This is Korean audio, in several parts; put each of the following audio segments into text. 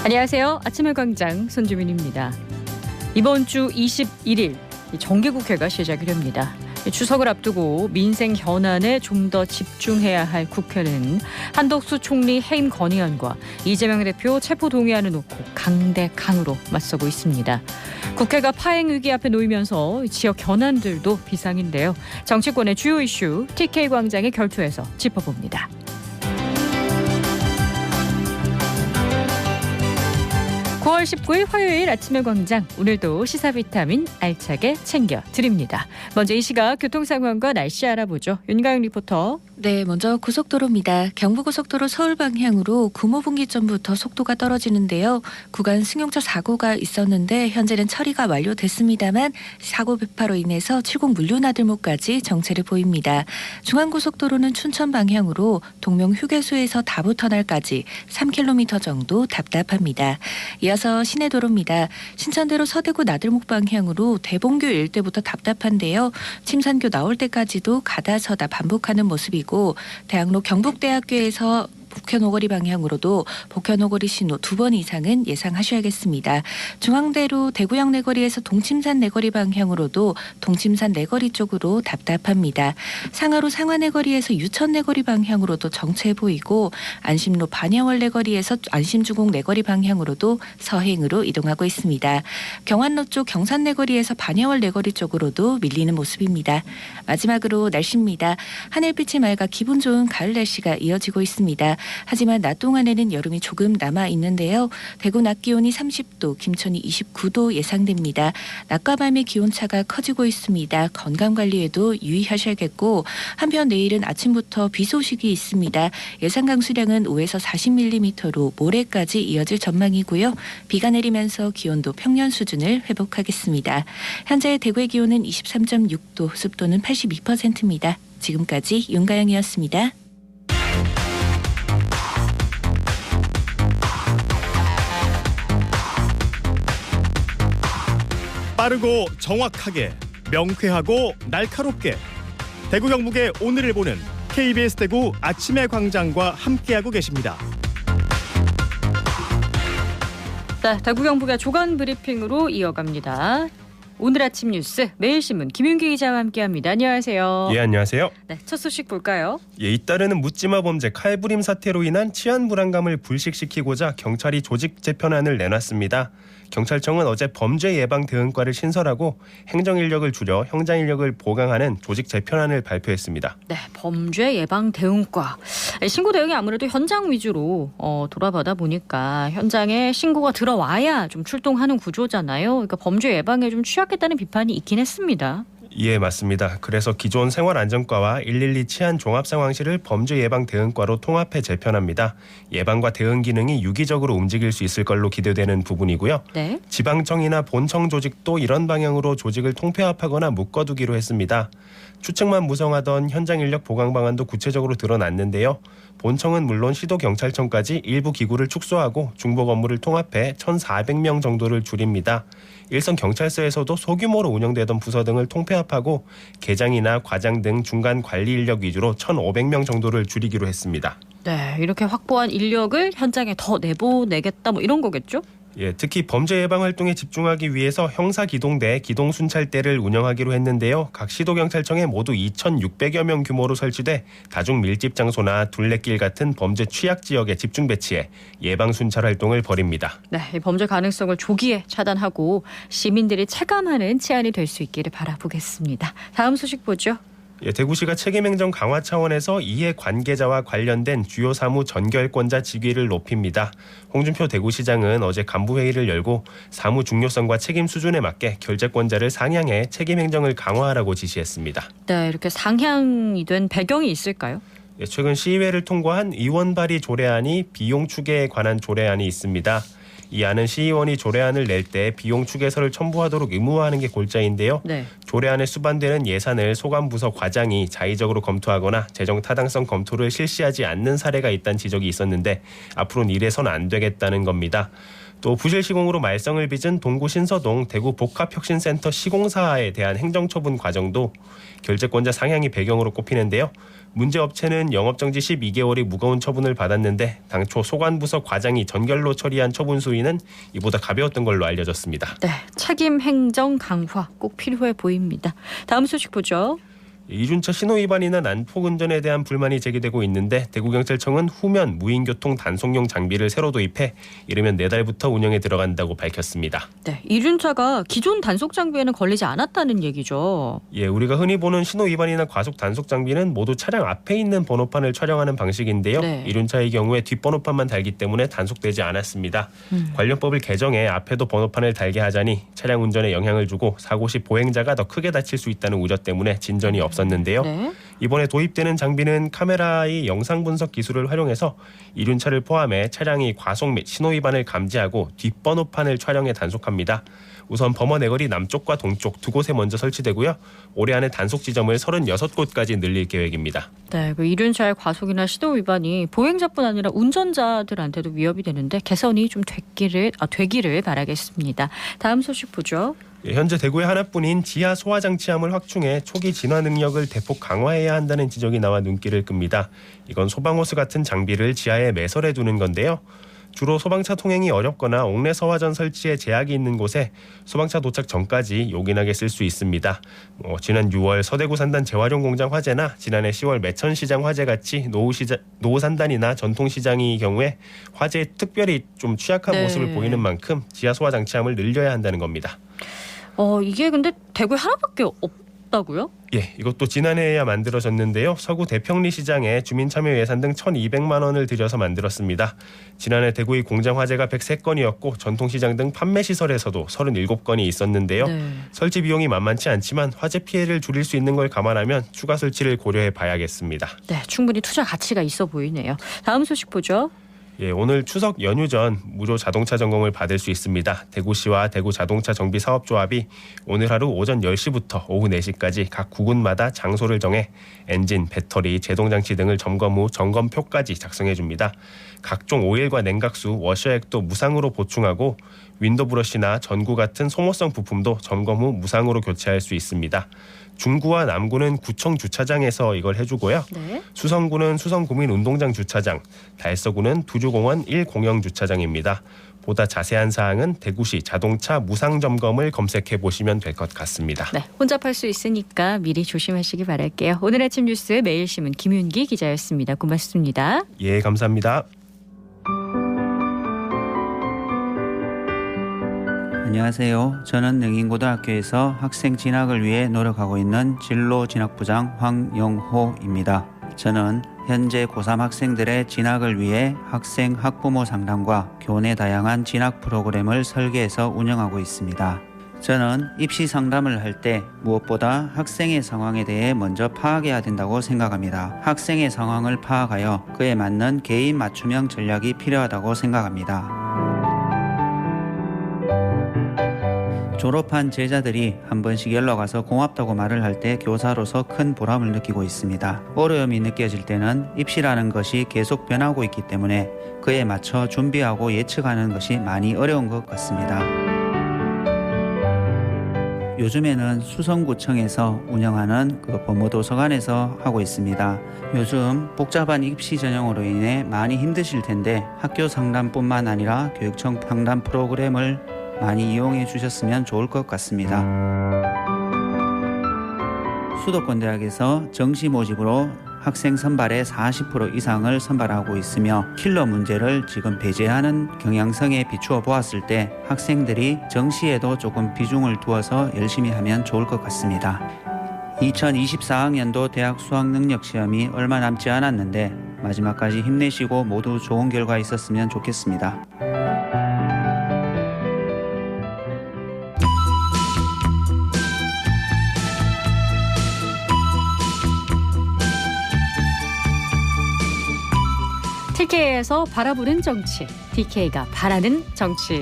안녕하세요. 아침의 광장 손주민입니다. 이번 주 21일 정기국회가 시작이 됩니다. 추석을 앞두고 민생 현안에 좀 더 집중해야 할 국회는 한덕수 총리 해임 건의안과 이재명 대표 체포 동의안을 놓고 강대강으로 맞서고 있습니다. 국회가 파행 위기 앞에 놓이면서 지역 현안들도 비상인데요. 정치권의 주요 이슈 TK광장의 결투에서 짚어봅니다. 9월 19일 화요일 아침의 광장, 오늘도 시사 비타민 알차게 챙겨드립니다. 먼저 이 시각 교통 상황과 날씨 알아보죠. 윤가영 리포터. 네, 먼저 고속도로입니다. 경부고속도로 서울 방향으로 구모분기점부터 속도가 떨어지는데요. 구간 승용차 사고가 있었는데 현재는 처리가 완료됐습니다만 사고 배파로 인해서 70 물류나들목까지 정체를 보입니다. 중앙고속도로는 춘천 방향으로 동명 휴게소에서 다부터널까지 3km 정도 답답합니다. 이어서 시내도로입니다. 신천대로 서대구 나들목 방향으로 대봉교 일대부터 답답한데요. 침산교 나올 때까지도 가다 서다 반복하는 모습이고 대학로 경북대학교에서 복현오거리 방향으로도 복현오거리 신호 2번 이상은 예상하셔야겠습니다. 중앙대로 대구역 내거리에서 동침산 내거리 방향으로도 동침산 내거리 쪽으로 답답합니다. 상하로 상화 내거리에서 유천 내거리 방향으로도 정체 보이고 안심로 반야월 내거리에서 안심주공 내거리 방향으로도 서행으로 이동하고 있습니다. 경안로 쪽 경산 내거리에서 반야월 내거리 쪽으로도 밀리는 모습입니다. 마지막으로 날씨입니다. 하늘빛이 맑아 기분 좋은 가을 날씨가 이어지고 있습니다. 하지만 낮 동안에는 여름이 조금 남아 있는데요. 대구 낮 기온이 30도, 김천이 29도 예상됩니다. 낮과 밤의 기온차가 커지고 있습니다. 건강관리에도 유의하셔야겠고 한편 내일은 아침부터 비 소식이 있습니다. 예상 강수량은 5에서 40mm로 모레까지 이어질 전망이고요. 비가 내리면서 기온도 평년 수준을 회복하겠습니다. 현재 대구의 기온은 23.6도, 습도는 82%입니다. 지금까지 윤가영이었습니다. 빠르고 정확하게, 명쾌하고 날카롭게 대구 경북의 오늘을 보는 KBS 대구 아침의 광장과 함께하고 계십니다. 자, 대구 경북의 조간 브리핑으로 이어갑니다. 오늘 아침 뉴스 매일신문 김윤기 기자와 함께합니다. 안녕하세요. 예, 안녕하세요. 네, 첫 소식 볼까요? 예, 잇따르는 묻지마 범죄 칼부림 사태로 인한 치안 불안감을 불식시키고자 경찰이 조직 재편안을 내놨습니다. 경찰청은 어제 범죄 예방 대응과를 신설하고 행정 인력을 줄여 형장 인력을 보강하는 조직 재편안을 발표했습니다. 네, 범죄 예방 대응과. 신고 대응이 아무래도 현장 위주로 돌아가다 보니까 현장에 신고가 들어와야 좀 출동하는 구조잖아요. 그러니까 범죄 예방에 좀 취약했다는 비판이 있긴 했습니다. 예, 맞습니다. 그래서 기존 생활안전과와 112 치안 종합상황실을 범죄 예방 대응과로 통합해 재편합니다. 예방과 대응 기능이 유기적으로 움직일 수 있을 걸로 기대되는 부분이고요. 네. 지방청이나 본청 조직도 이런 방향으로 조직을 통폐합하거나 묶어두기로 했습니다. 추측만 무성하던 현장 인력 보강 방안도 구체적으로 드러났는데요. 본청은 물론 시도경찰청까지 일부 기구를 축소하고 중복 업무를 통합해 1,400명 정도를 줄입니다. 일선 경찰서에서도 소규모로 운영되던 부서 등을 통폐합하고 계장이나 과장 등 중간 관리 인력 위주로 1,500명 정도를 줄이기로 했습니다. 네, 이렇게 확보한 인력을 현장에 더 내보내겠다 뭐 이런 거겠죠? 예, 특히 범죄 예방 활동에 집중하기 위해서 형사기동대, 기동순찰대를 운영하기로 했는데요. 각 시도경찰청에 모두 2,600여 명 규모로 설치돼 다중 밀집 장소나 둘레길 같은 범죄 취약 지역에 집중 배치해 예방 순찰 활동을 벌입니다. 네, 이 범죄 가능성을 조기에 차단하고 시민들이 체감하는 치안이 될 수 있기를 바라보겠습니다. 다음 소식 보죠. 예, 대구시가 책임행정 강화 차원에서 이해 관계자와 관련된 주요 사무 전결권자 직위를 높입니다. 홍준표 대구시장은 어제 간부회의를 열고 사무 중요성과 책임 수준에 맞게 결재권자를 상향해 책임행정을 강화하라고 지시했습니다. 네, 이렇게 상향이 된 배경이 있을까요? 예, 최근 시의회를 통과한 의원 발의 조례안이 비용 추계에 관한 조례안이 있습니다. 이 안은 시의원이 조례안을 낼 때 비용 추계서를 첨부하도록 의무화하는 게 골자인데요. 네. 조례안에 수반되는 예산을 소관부서 과장이 자의적으로 검토하거나 재정 타당성 검토를 실시하지 않는 사례가 있다는 지적이 있었는데 앞으로는 이래서는 안 되겠다는 겁니다. 또 부실 시공으로 말썽을 빚은 동구 신서동 대구 복합혁신센터 시공사에 대한 행정처분 과정도 결재권자 상향이 배경으로 꼽히는데요. 문제 업체는 영업정지 12개월이 무거운 처분을 받았는데 당초 소관부서 과장이 전결로 처리한 처분 수위는 이보다 가벼웠던 걸로 알려졌습니다. 네, 책임 행정 강화 꼭 필요해 보입니다. 다음 소식 보죠. 이륜차 신호위반이나 난폭 운전에 대한 불만이 제기되고 있는데 대구경찰청은 후면 무인교통 단속용 장비를 새로 도입해 이르면 내달부터 운영에 들어간다고 밝혔습니다. 네, 이륜차가 기존 단속 장비에는 걸리지 않았다는 얘기죠. 예, 우리가 흔히 보는 신호위반이나 과속 단속 장비는 모두 차량 앞에 있는 번호판을 촬영하는 방식인데요. 네. 이륜차의 경우에 뒷번호판만 달기 때문에 단속되지 않았습니다. 관련법을 개정해 앞에도 번호판을 달게 하자니 차량 운전에 영향을 주고 사고 시 보행자가 더 크게 다칠 수 있다는 우려 때문에 진전이 없었는데요. 네. 이번에 도입되는 장비는 카메라의 영상 분석 기술을 활용해서 이륜차를 포함해 차량이 과속 및 신호위반을 감지하고 뒷번호판을 촬영해 단속합니다. 우선 범원 내거리 남쪽과 동쪽 두 곳에 먼저 설치되고요. 올해 안에 단속 지점을 36곳까지 늘릴 계획입니다. 네, 그 이륜차의 과속이나 신호 위반이 보행자뿐 아니라 운전자들한테도 위협이 되는데 개선이 좀 되기를 바라겠습니다. 다음 소식 보죠. 현재 대구에 하나뿐인 지하 소화장치함을 확충해 초기 진화 능력을 대폭 강화해야 한다는 지적이 나와 눈길을 끕니다. 이건 소방호스 같은 장비를 지하에 매설해 두는 건데요. 주로 소방차 통행이 어렵거나 옥내 소화전 설치에 제약이 있는 곳에 소방차 도착 전까지 요긴하게 쓸 수 있습니다. 지난 6월 서대구 산단 재활용 공장 화재나 지난해 10월 매천시장 화재 같이 노후 산단이나 전통시장의 경우에 화재에 특별히 좀 취약한 네. 모습을 보이는 만큼 지하 소화장치함을 늘려야 한다는 겁니다. 이게 근데 대구에 하나밖에 없다고요? 예, 이것도 지난해에야 만들어졌는데요. 서구 대평리 시장에 주민 참여 예산 등 1,200만 원을 들여서 만들었습니다. 지난해 대구의 공장 화재가 103건이었고 전통시장 등 판매시설에서도 37건이 있었는데요. 네. 설치 비용이 만만치 않지만 화재 피해를 줄일 수 있는 걸 감안하면 추가 설치를 고려해 봐야겠습니다. 네, 충분히 투자 가치가 있어 보이네요. 다음 소식 보죠. 예, 오늘 추석 연휴 전 무료 자동차 점검을 받을 수 있습니다. 대구시와 대구자동차정비사업조합이 오늘 하루 오전 10시부터 오후 4시까지 각 구군마다 장소를 정해 엔진, 배터리, 제동장치 등을 점검 후 점검표까지 작성해 줍니다. 각종 오일과 냉각수, 워셔액도 무상으로 보충하고 윈도 브러쉬나 전구 같은 소모성 부품도 점검 후 무상으로 교체할 수 있습니다. 중구와 남구는 구청 주차장에서 이걸 해주고요. 네. 수성구는 수성구민운동장 주차장, 달서구는 두주공원 1공영 주차장입니다. 보다 자세한 사항은 대구시 자동차 무상점검을 검색해 보시면 될 것 같습니다. 네, 혼잡할 수 있으니까 미리 조심하시기 바랄게요. 오늘 아침 뉴스 매일신문 김윤기 기자였습니다. 고맙습니다. 예, 감사합니다. 안녕하세요. 저는 능인고등학교에서 학생 진학을 위해 노력하고 있는 진로진학부장 황영호입니다. 저는 현재 고3 학생들의 진학을 위해 학생 학부모 상담과 교내 다양한 진학 프로그램을 설계해서 운영하고 있습니다. 저는 입시 상담을 할 때 무엇보다 학생의 상황에 대해 먼저 파악해야 된다고 생각합니다. 학생의 상황을 파악하여 그에 맞는 개인 맞춤형 전략이 필요하다고 생각합니다. 졸업한 제자들이 한 번씩 연락와서 고맙다고 말을 할 때 교사로서 큰 보람을 느끼고 있습니다. 어려움이 느껴질 때는 입시라는 것이 계속 변하고 있기 때문에 그에 맞춰 준비하고 예측하는 것이 많이 어려운 것 같습니다. 요즘에는 수성구청에서 운영하는 법무도서관에서 하고 있습니다. 요즘 복잡한 입시 전형으로 인해 많이 힘드실 텐데 학교 상담뿐만 아니라 교육청 상담 프로그램을 많이 이용해 주셨으면 좋을 것 같습니다. 수도권 대학에서 정시 모집으로 학생 선발의 40% 이상을 선발하고 있으며 킬러 문제를 지금 배제하는 경향성에 비추어 보았을 때 학생들이 정시에도 조금 비중을 두어서 열심히 하면 좋을 것 같습니다. 2024학년도 대학 수학능력시험이 얼마 남지 않았는데 마지막까지 힘내시고 모두 좋은 결과 있었으면 좋겠습니다. TK에서 바라보는 정치, TK가 바라는 정치.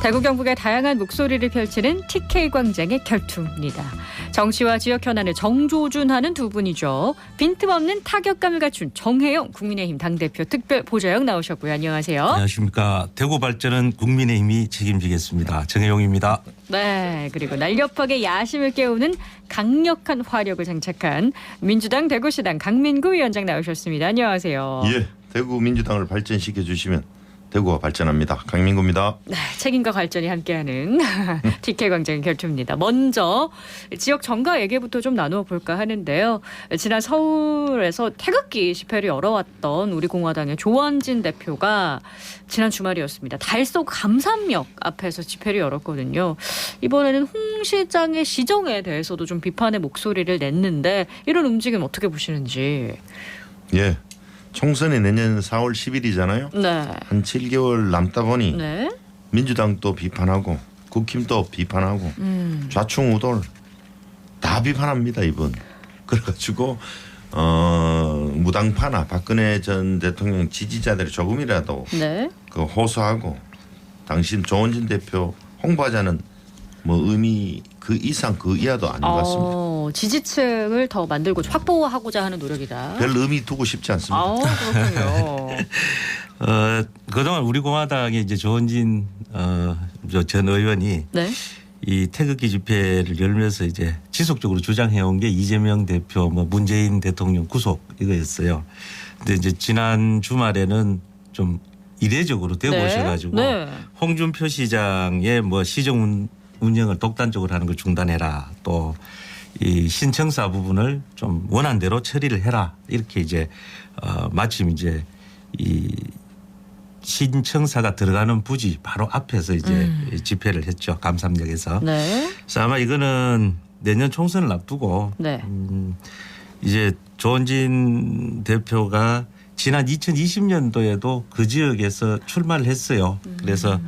대구 경북의 다양한 목소리를 펼치는 TK광장의 결투입니다. 정치와 지역 현안을 정조준하는 두 분이죠. 빈틈없는 타격감을 갖춘 정혜영 국민의힘 당대표 특별보좌역 나오셨고요. 안녕하세요. 안녕하십니까. 대구 발전은 국민의힘이 책임지겠습니다. 정혜용입니다. 네, 그리고 날렵하게 야심을 깨우는 강력한 화력을 장착한 민주당 대구시당 강민구 위원장 나오셨습니다. 안녕하세요. 예, 대구 민주당을 발전시켜 주시면 대구가 발전합니다. 강민구입니다. 네, 책임과 발전이 함께하는 TK광장의 결투입니다. 먼저 지역 정가 얘기부터 좀 나누어 볼까 하는데요. 지난 서울에서 태극기 집회를 열어왔던 우리 공화당의 조원진 대표가 지난 주말이었습니다. 달서 감산역 앞에서 집회를 열었거든요. 이번에는 홍 시장의 시정에 대해서도 좀 비판의 목소리를 냈는데 이런 움직임 어떻게 보시는지. 예, 총선이 내년 4월 10일이잖아요. 네. 한 7개월 남다 보니 네. 민주당도 비판하고 국힘도 비판하고 좌충우돌 다 비판합니다 이번. 그래가지고 무당파나 박근혜 전 대통령 지지자들이 조금이라도 네. 그 호소하고 당신 조원진 대표 홍보하자는 뭐 의미 그 이상 그 이하도 아닌 것 같습니다. 지지층을 더 만들고 확보하고자 하는 노력이다. 별 의미 두고 싶지 않습니다. 그렇군요. 그동안 우리 공화당의 이제 조원진 전 의원이 네. 이 태극기 집회를 열면서 이제 지속적으로 주장해온 게 이재명 대표, 뭐 문재인 대통령 구속 이거였어요. 근데 이제 지난 주말에는 좀 이례적으로 대구 네. 오셔가지고 네. 홍준표 시장의 뭐 시정 운영을 독단적으로 하는 걸 중단해라. 또 이 신청사 부분을 좀 원한대로 처리를 해라. 이렇게 이제 마침 이제 이 신청사가 들어가는 부지 바로 앞에서 이제 집회를 했죠. 감삼역에서. 네. 그래서 아마 이거는 내년 총선을 앞두고 네. 이제 조원진 대표가 지난 2020년도에도 그 지역에서 출마를 했어요. 그래서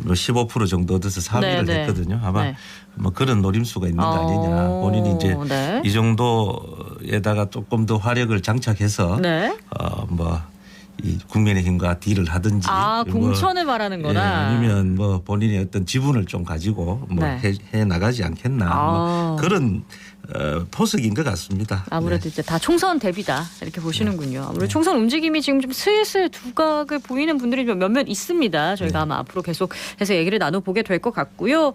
15% 정도 얻어서 4위를 네, 네. 했거든요. 아마 네. 뭐 그런 노림수가 있는 거 아니냐. 본인이 이제 네. 이 정도에다가 조금 더 화력을 장착해서 네. 뭐 이 국민의힘과 딜을 하든지 공천을 말하는 거나 아니면 뭐 본인의 어떤 지분을 좀 가지고 뭐 네. 해 나가지 않겠나 뭐 그런 포석인 것 같습니다. 아무래도 네. 이제 다 총선 대비다 이렇게 보시는군요. 아무래도 총선 움직임이 지금 좀 슬슬 두각을 보이는 분들이 몇몇 있습니다. 저희가 아마 앞으로 계속해서 얘기를 나눠보게 될 것 같고요.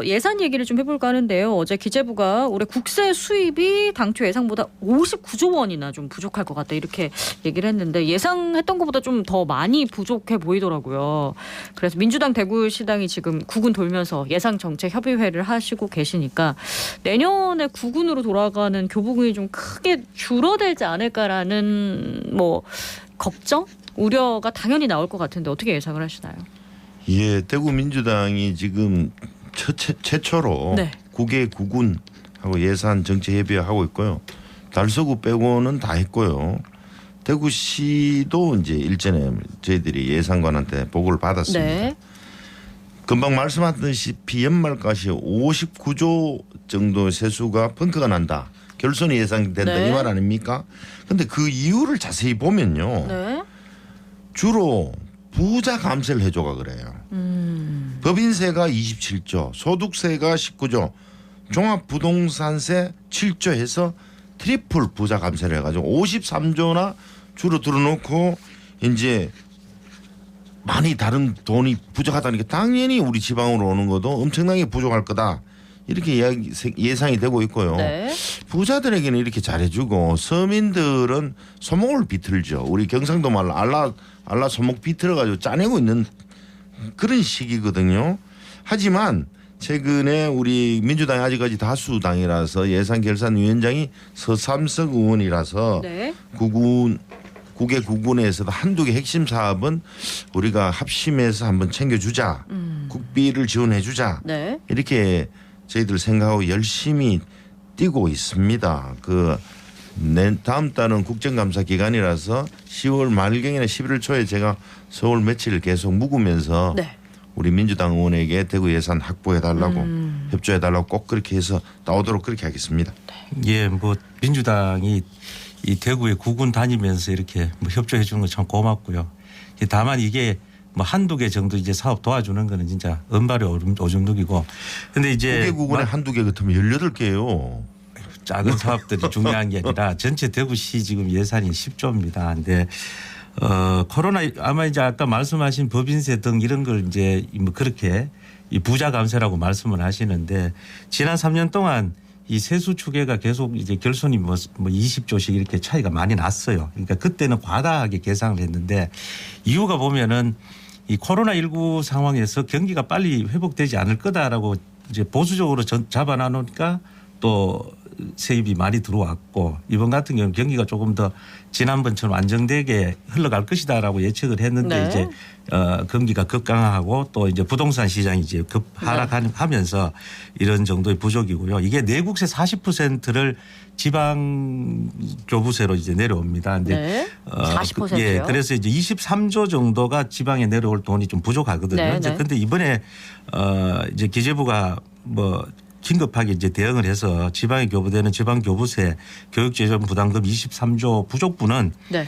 예산 얘기를 좀 해볼까 하는데요. 어제 기재부가 올해 국세 수입이 당초 예상보다 59조 원이나 좀 부족할 것 같다 이렇게 얘기를 했는데 예상했던 것보다 좀 더 많이 부족해 보이더라고요. 그래서 민주당 대구시당이 지금 국군 돌면서 예상정책협의회를 하시고 계시니까 내년에 국군으로 돌아가는 교부금이 좀 크게 줄어들지 않을까라는 뭐 걱정, 우려가 당연히 나올 것 같은데 어떻게 예상을 하시나요? 예, 대구 민주당이 지금 최초로 네. 국외 국군하고 예산 정책 협의하고 있고요. 달서구 빼고는 다 했고요. 대구시도 이제 일전에 저희들이 예산관한테 보고를 받았습니다. 네. 금방 말씀하셨다시피 연말까지 59조 정도 세수가 펑크가 난다. 결손이 예상된다 네. 이 말 아닙니까? 그런데 그 이유를 자세히 보면요. 네. 주로 부자 감세를 해줘가 그래요. 법인세가 27조, 소득세가 19조, 종합부동산세 7조 해서 트리플 부자 감세를 해가지고 53조나 주로 들어놓고 이제 많이 다른 돈이 부족하다니까 당연히 우리 지방으로 오는 것도 엄청나게 부족할 거다. 이렇게 예상이 되고 있고요. 네. 부자들에게는 이렇게 잘해주고 서민들은 소목을 비틀죠. 우리 경상도 말로 알라 소목 비틀어가지고 짜내고 있는 그런 시기거든요. 하지만 최근에 우리 민주당이 아직까지 다수당이라서 예산결산위원장이 서삼석 의원이라서 네. 국외 국군에서도 한두 개 핵심 사업은 우리가 합심해서 한번 챙겨주자. 국비를 지원해주자. 네. 이렇게 저희들 생각하고 열심히 뛰고 있습니다. 다음 달은 국정감사 기간이라서 10월 말경이나 11월 초에 제가 서울 며칠 계속 묵으면서 네. 우리 민주당 의원에게 대구 예산 확보해달라고 협조해달라고 꼭 그렇게 해서 나오도록 그렇게 하겠습니다. 예, 뭐 민주당이 이 대구에 구군 다니면서 이렇게 뭐 협조해 주는 거 참 고맙고요. 다만 이게 뭐 한두 개 정도 이제 사업 도와주는 거는 진짜 은발의 오줌 누기고. 근데 이제 2개 구군에 한두 개 같으면 18개요. 작은 사업들이 중요한 게 아니라 전체 대구시 지금 예산이 10조입니다. 근데 코로나 아마 이제 아까 말씀하신 법인세 등 이런 걸 이제 뭐 그렇게 이 부자 감세라고 말씀을 하시는데 지난 3년 동안 이 세수 추계가 계속 이제 결손이 뭐 20조씩 이렇게 차이가 많이 났어요. 그러니까 그때는 과다하게 계산을 했는데 이유가 보면은 이 코로나19 상황에서 경기가 빨리 회복되지 않을 거다라고 이제 보수적으로 잡아놔놓으니까 또 세입이 많이 들어왔고 이번 같은 경우는 경기가 조금 더 지난번처럼 안정되게 흘러갈 것이다라고 예측을 했는데 네. 이제 경기가 급강하고 또 이제 부동산 시장이 이제 급 하락하면서 이런 정도의 부족이고요. 이게 내국세 40%를 지방 교부세로 이제 내려옵니다. 근데 네. 40%요? 예, 그래서 이제 23조 정도가 지방에 내려올 돈이 좀 부족하거든요. 네, 네. 그런데 이번에 이제 기재부가 뭐 긴급하게 이제 대응을 해서 지방에 교부되는 지방교부세 교육재정 부담금 23조 부족분은 네.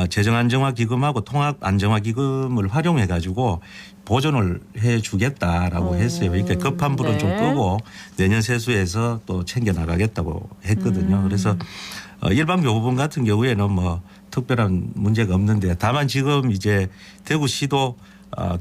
재정안정화기금하고 통합안정화기금을 활용해 가지고 보존을 해 주겠다라고 했어요. 그러니까 급한 불은 네. 좀 끄고 내년 세수에서 또 챙겨 나가겠다고 했거든요. 그래서 일반 교부분 같은 경우에는 뭐 특별한 문제가 없는데 다만 지금 이제 대구시도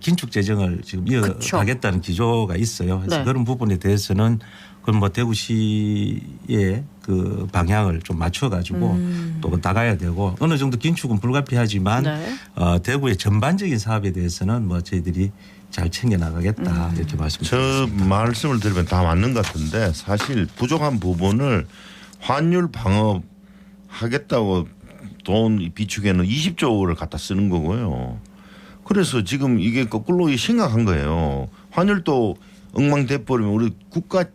긴축 재정을 지금 이어가겠다는 기조가 있어요. 그래서 네. 그런 부분에 대해서는 그건 뭐 대구시의 그 방향을 좀 맞춰가지고 또 나가야 되고 어느 정도 긴축은 불가피하지만 네. 대구의 전반적인 사업에 대해서는 뭐 저희들이 잘 챙겨 나가겠다 이렇게 저 말씀드리겠습니다. 말씀을 들으면 다 맞는 것 같은데 사실 부족한 부분을 환율 방어 하겠다고 돈 비축에는 20조를 갖다 쓰는 거고요. 그래서 지금 이게 거꾸로 심각한 거예요. 환율도 엉망돼 버리면 우리 국가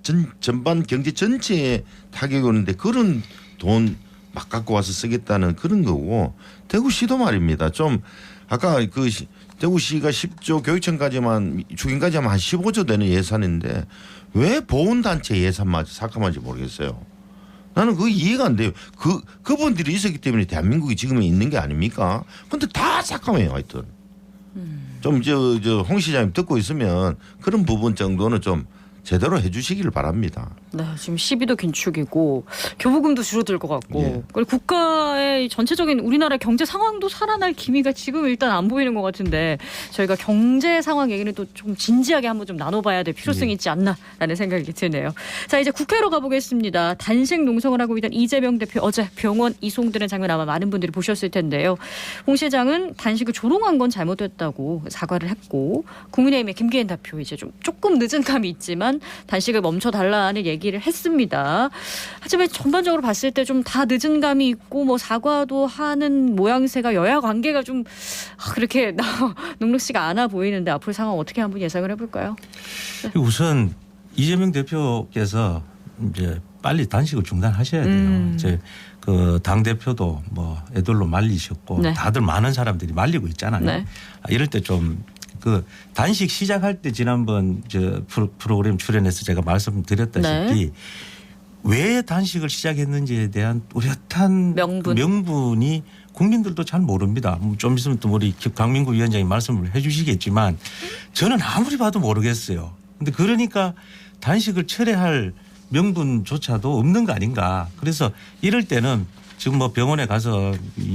전반 경제 전체에 타격이 오는데 그런 돈 막 갖고 와서 쓰겠다는 그런 거고 대구시도 말입니다. 좀 아까 그 대구시가 10조 교육청까지만 추경까지만 한 15조 되는 예산인데 왜 보훈단체 예산마저 삭감한지 모르겠어요. 나는 그거 이해가 안 돼요. 그분들이 있었기 때문에 대한민국이 지금 있는 게 아닙니까? 근데 다 삭감해요, 하여튼. 좀 홍 시장님 듣고 있으면 그런 부분 정도는 좀 제대로 해주시기를 바랍니다. 네, 지금 12도 긴축이고 교부금도 줄어들 것 같고 예. 그리고 국가의 전체적인 우리나라 경제 상황도 살아날 기미가 지금 일단 안 보이는 것 같은데 저희가 경제 상황 얘기는 또 좀 진지하게 한번 좀 나눠봐야 될 필요성이 있지 않나라는 생각이 드네요. 자, 이제 국회로 가보겠습니다. 단식 농성을 하고 있던 이재명 대표 어제 병원 이송되는 장면 아마 많은 분들이 보셨을 텐데요. 홍 시장은 단식을 조롱한 건 잘못됐다고 사과를 했고 국민의힘의 김기현 대표 이제 좀 조금 늦은 감이 있지만 단식을 멈춰달라는 얘기를 했습니다. 하지만 전반적으로 봤을 때 좀 다 늦은 감이 있고 뭐 사과도 하는 모양새가 여야 관계가 좀 그렇게 녹록지가 않아 보이는데 앞으로 상황 어떻게 한번 예상을 해볼까요? 우선 이재명 대표께서 이제 빨리 단식을 중단하셔야 돼요. 이제 그 당 대표도 뭐 애들로 말리셨고 네. 다들 많은 사람들이 말리고 있잖아요. 네. 이럴 때 좀 그 단식 시작할 때 지난번 저 프로그램 출연해서 제가 말씀드렸다시피 네. 왜 단식을 시작했는지에 대한 뚜렷한 명분이 국민들도 잘 모릅니다. 좀 있으면 또 우리 강민구 위원장이 말씀을 해 주시겠지만 저는 아무리 봐도 모르겠어요. 근데 그러니까 단식을 철회할 명분조차도 없는 거 아닌가. 그래서 이럴 때는 지금 뭐 병원에 가서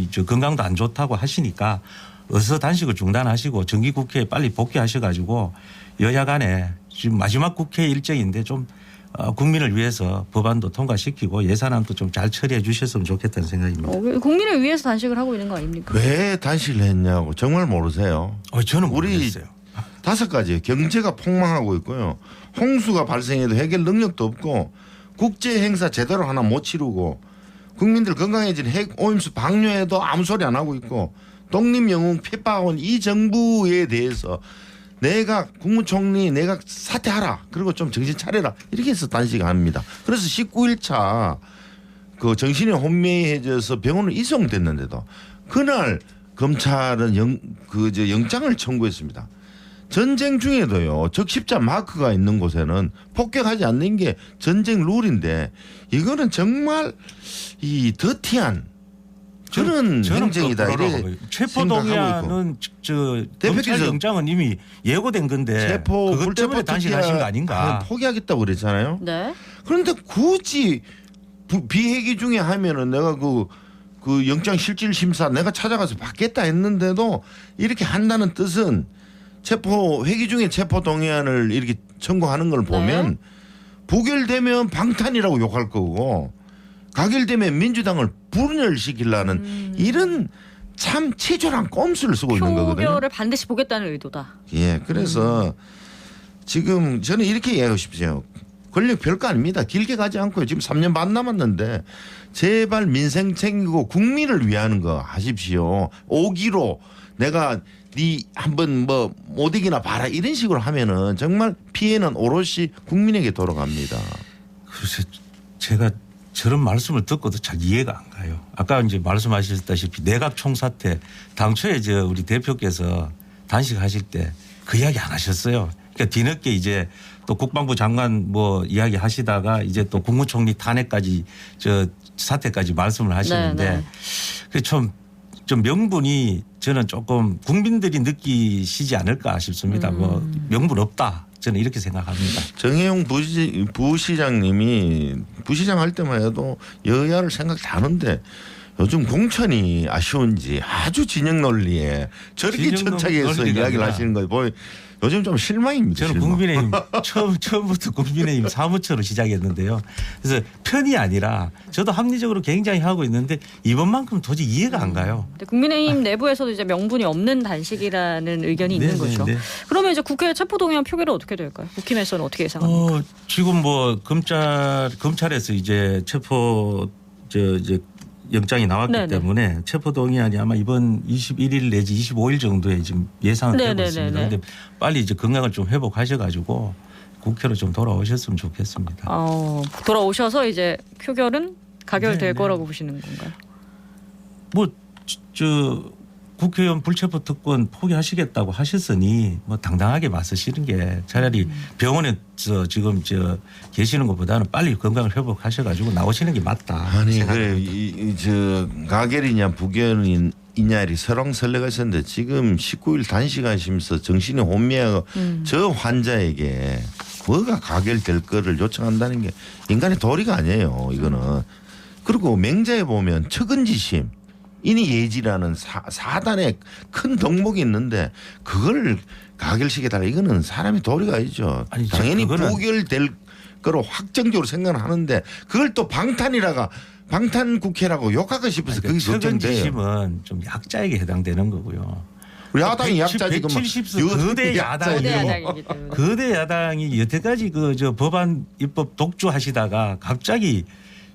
저 건강도 안 좋다고 하시니까 어서 단식을 중단하시고 정기국회에 빨리 복귀하셔가지고 여야 간에 지금 마지막 국회 일정인데 좀 국민을 위해서 법안도 통과시키고 예산안도 좀 잘 처리해 주셨으면 좋겠다는 생각입니다. 국민을 위해서 단식을 하고 있는 거 아닙니까? 왜 단식을 했냐고 정말 모르세요. 저는 우리 모르겠어요. 5가지 경제가 폭망하고 있고요. 홍수가 발생해도 해결 능력도 없고 국제 행사 제대로 하나 못 치르고 국민들 건강해지는 핵 오염수 방류에도 아무 소리 안 하고 있고 독립영웅 핍박한 이 정부에 대해서 내가 국무총리 내가 사퇴하라 그리고 좀 정신 차려라 이렇게 해서 단식을 합니다. 그래서 19일차 그 정신이 혼미해져서 병원을 이송됐는데도 그날 검찰은 영장을 청구했습니다. 전쟁 중에도요 적십자 마크가 있는 곳에는 폭격하지 않는 게 전쟁 룰인데 이거는 정말 이 더티한 그런 저는 행정이다. 거꾸로라고 이래 봐요. 체포동의안은 저 대표께서 검찰 영장은 이미 예고된 건데 체포 그것 때문에 불체포 단식하신 거 아닌가? 포기하겠다고 그랬잖아요. 네. 그런데 굳이 비회기 중에 하면은 내가 그 영장 실질 심사 내가 찾아가서 받겠다 했는데도 이렇게 한다는 뜻은 체포 회기 중에 체포 동의안을 이렇게 청구하는 걸 보면 부결되면 방탄이라고 욕할 거고 가결되면 민주당을 분열시키려는 이런 참 치졸한 꼼수를 쓰고 있는 거거든요. 표결을 반드시 보겠다는 의도다. 예, 그래서 지금 저는 이렇게 이해하고 싶어요. 권력 별거 아닙니다. 길게 가지 않고요. 지금 3년 반 남았는데 제발 민생 챙기고 국민을 위하는 거 하십시오. 5기로 내가 네 한번 뭐 못 이기나 봐라 이런 식으로 하면은 정말 피해는 오롯이 국민에게 돌아갑니다. 그래서 제가 저런 말씀을 듣고도 잘 이해가 안 가요. 아까 이제 말씀하셨다시피 내각 총사 때 당초에 저 우리 대표께서 단식하실 때 그 이야기 안 하셨어요. 그러니까 뒤늦게 이제 또 국방부 장관 뭐 이야기 하시다가 이제 또 국무총리 탄핵까지 저 사태까지 말씀을 하시는데 그 좀 명분이 저는 조금 국민들이 느끼시지 않을까 싶습니다. 뭐 명분 없다. 저는 이렇게 생각합니다. 정혜용 부시장님이 부시장 할 때만 해도 여야를 생각 다 하는데 요즘 공천이 아쉬운지 아주 진영 논리에 저렇게 진영 천착해서 논리가 이야기를 아니라 하시는 거 보면 요즘 좀 실망입니다. 저는 실망. 국민의힘 처음부터 국민의힘 사무처로 시작했는데요. 그래서 편이 아니라 저도 합리적으로 굉장히 하고 있는데 이번만큼 도저히 이해가 안 가요. 근데 국민의힘 내부에서도 이제 명분이 없는 단식이라는 의견이 있는 거죠. 그러면 이제 국회 체포동의안 표결은 어떻게 될까요? 국힘에서는 어떻게 예상합니까? 지금 뭐 검찰에서 이제 체포 이제 영장이 나왔기 네네. 때문에 체포동의안이 아마 이번 21일 내지 25일 정도에 지금 예상은 되고 네네네네. 있습니다. 그런데 빨리 이제 건강을 좀 회복하셔가지고 국회로 좀 돌아오셨으면 좋겠습니다. 돌아오셔서 이제 표결은 가결될 네네. 거라고 보시는 건가요? 뭐 국회의원 불체포 특권 포기하시겠다고 하셨으니 뭐 당당하게 맞서시는 게 차라리 병원에서 지금 계시는 것보다는 빨리 건강을 회복하셔가지고 나오시는 게 맞다. 아니 생각합니다. 그래 저 가결이냐 부결이냐 설왕설래가 있었는데 지금 19일 단식하시면서 정신이 혼미하고 저 환자에게 뭐가 가결될 거를 요청한다는 게 인간의 도리가 아니에요. 이거는. 그리고 맹자에 보면 척은지심 인이 예지라는 사단의 큰 덕목이 있는데 그걸 가결시켜달라. 이거는 사람의 도리가 아니죠. 아니, 당연히 그거는 부결될 거로 확정적으로 생각을 하는데 그걸 또 방탄 국회라고 욕하고 싶어서 그게 걱정돼요. 척은지심은 좀 약자에게 해당되는 거고요. 우리 야당이 약자지. 170수 거대 야당이기 때문에 거대 야당이 여태까지 그 법안 입법 독주하시다가 갑자기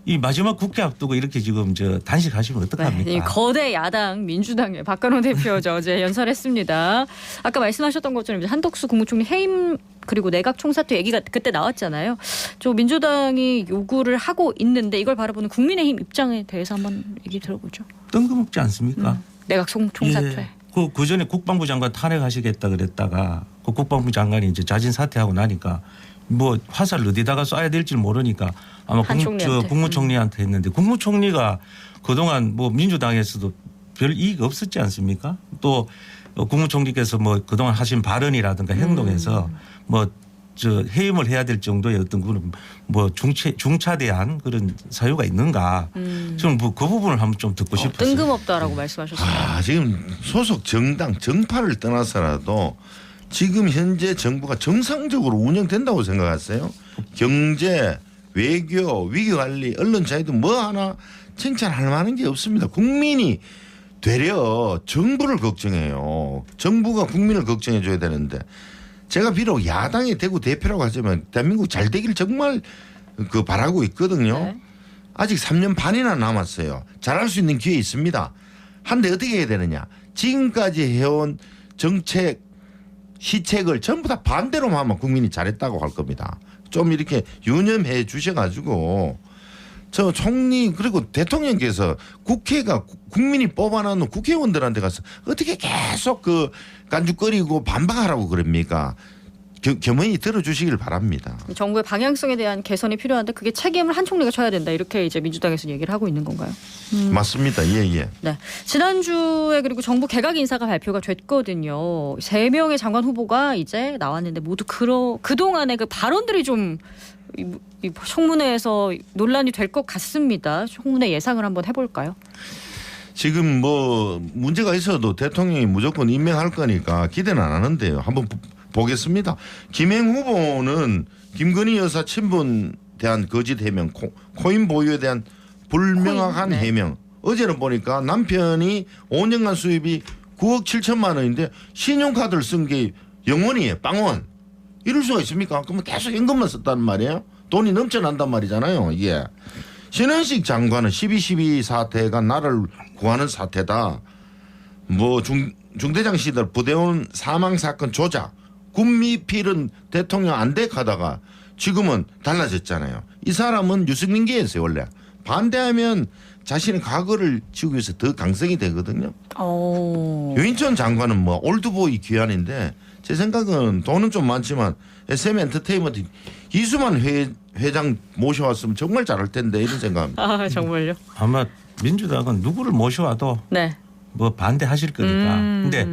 이 마지막 국회 앞두고 이렇게 지금 단식하시면 어떡합니까? 네, 거대 야당 민주당의 박근호 대표 어제 연설했습니다. 아까 말씀하셨던 것처럼 이제 한덕수 국무총리 해임 그리고 내각 총사퇴 얘기가 그때 나왔잖아요. 민주당이 요구를 하고 있는데 이걸 바라보는 국민의힘 입장에 대해서 한번 얘기 들어보죠. 뜬금없지 않습니까? 내각 총사퇴. 예. 그 전에 국방부 장관 탄핵하시겠다 그랬다가 그 국방부 장관이 이제 자진 사퇴하고 나니까 뭐 화살을 어디다가 쏴야 될지 모르니까 아마 국무총리한테 했는데 국무총리가 그동안 뭐 민주당에서도 별 이익 없었지 않습니까? 또 국무총리께서 뭐 그동안 하신 발언이라든가 행동에서 뭐 해임을 해야 될 정도의 어떤 그런 뭐 중차대한 그런 사유가 있는가? 저는 뭐 그 부분을 한번 좀 듣고 싶었어요. 뜬금없다라고 말씀하셨습니다. 지금 소속 정당 정파를 떠나서라도 지금 현재 정부가 정상적으로 운영된다고 생각하세요? 경제, 외교, 위기관리, 언론 자유도 뭐 하나 칭찬할 만한 게 없습니다. 국민이 되려 정부를 걱정해요. 정부가 국민을 걱정해 줘야 되는데 제가 비록 야당의 대구 대표라고 하지만 대한민국 잘 되길 정말 바라고 있거든요. 네. 아직 3년 반이나 남았어요. 잘할 수 있는 기회 있습니다. 한데 어떻게 해야 되느냐. 지금까지 해온 정책 시책을 전부 다 반대로만 하면 국민이 잘했다고 할 겁니다. 좀 이렇게 유념해 주셔가지고 저 총리 그리고 대통령께서 국회가 국민이 뽑아놓은 국회의원들한테 가서 어떻게 계속 깐죽거리고 반박하라고 그럽니까? 겸허히 들어주시길 바랍니다. 정부의 방향성에 대한 개선이 필요한데 그게 책임을 한 총리가 져야 된다. 이렇게 이제 민주당에서 얘기를 하고 있는 건가요? 맞습니다. 예. 네. 지난주에 그리고 정부 개각 인사가 발표가 됐거든요. 3명의 장관 후보가 이제 나왔는데 모두 그동안의 그 발언들이 좀 이 청문회에서 논란이 될 것 같습니다. 청문회 예상을 한번 해볼까요? 지금 뭐 문제가 있어도 대통령이 무조건 임명할 거니까 기대는 안 하는데요. 한번 보겠습니다. 김행 후보는 김건희 여사 친분에 대한 거짓 해명, 코인 보유에 대한 불명확한 네. 해명. 어제는 보니까 남편이 5년간 수입이 9억 7천만 원인데 신용카드를 쓴 게 영원이에요. 빵원. 이럴 수가 있습니까? 그러면 계속 현금만 썼단 말이에요. 돈이 넘쳐난단 말이잖아요. 이게. 신현식 장관은 12.12 사태가 나를 구하는 사태다. 뭐 중대장 시절 부대원 사망 사건 조작, 군미필은 대통령 안 돼가다가 지금은 달라졌잖아요. 이 사람은 유승민계였어요 원래. 반대하면 자신의 과거를 지우기 위해서 더 강성이 되거든요. 유인천 장관은 뭐 올드보이 귀환인데 제 생각은 돈은 좀 많지만 SM 엔터테인먼트 이수만 회장 모셔왔으면 정말 잘할 텐데 이런 생각합니다. 아 정말요? 아마 민주당은 누구를 모셔와도 네. 뭐 반대하실 거니까. 근데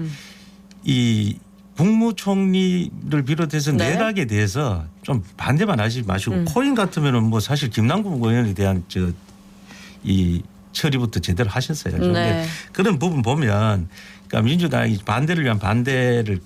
이 국무총리를 비롯해서 네. 내각에 대해서 좀 반대만 하지 마시고 코인 같으면은 뭐 사실 김남국 의원에 대한 이 처리부터 제대로 하셨어요. 네. 근데 그런 부분 보면 그러니까 민주당이 반대를 위한 반대를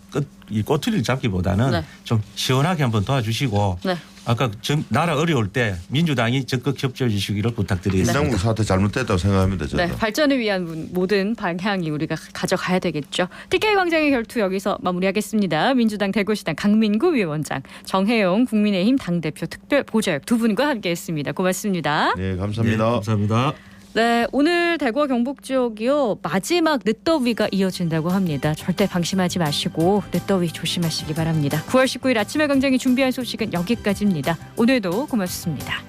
이 꼬투리를 잡기보다는 네. 좀 시원하게 한번 도와주시고 네. 아까 나라 어려울 때 민주당이 적극 협조해 주시기를 부탁드리겠습니다. 김남국 사태 잘못됐다고 생각합니다. 저도. 네, 발전을 위한 모든 방향이 우리가 가져가야 되겠죠. TK 광장의 결투 여기서 마무리하겠습니다. 민주당 대구시당 강민구 위원장, 정혜영 국민의힘 당대표 특별 보좌역 두 분과 함께했습니다. 고맙습니다. 네, 네, 감사합니다. 감사합니다. 네, 오늘 대구와 경북 지역이요 마지막 늦더위가 이어진다고 합니다. 절대 방심하지 마시고 늦더위 조심하시기 바랍니다. 9월 19일 아침에 광장이 준비한 소식은 여기까지입니다. 오늘도 고맙습니다.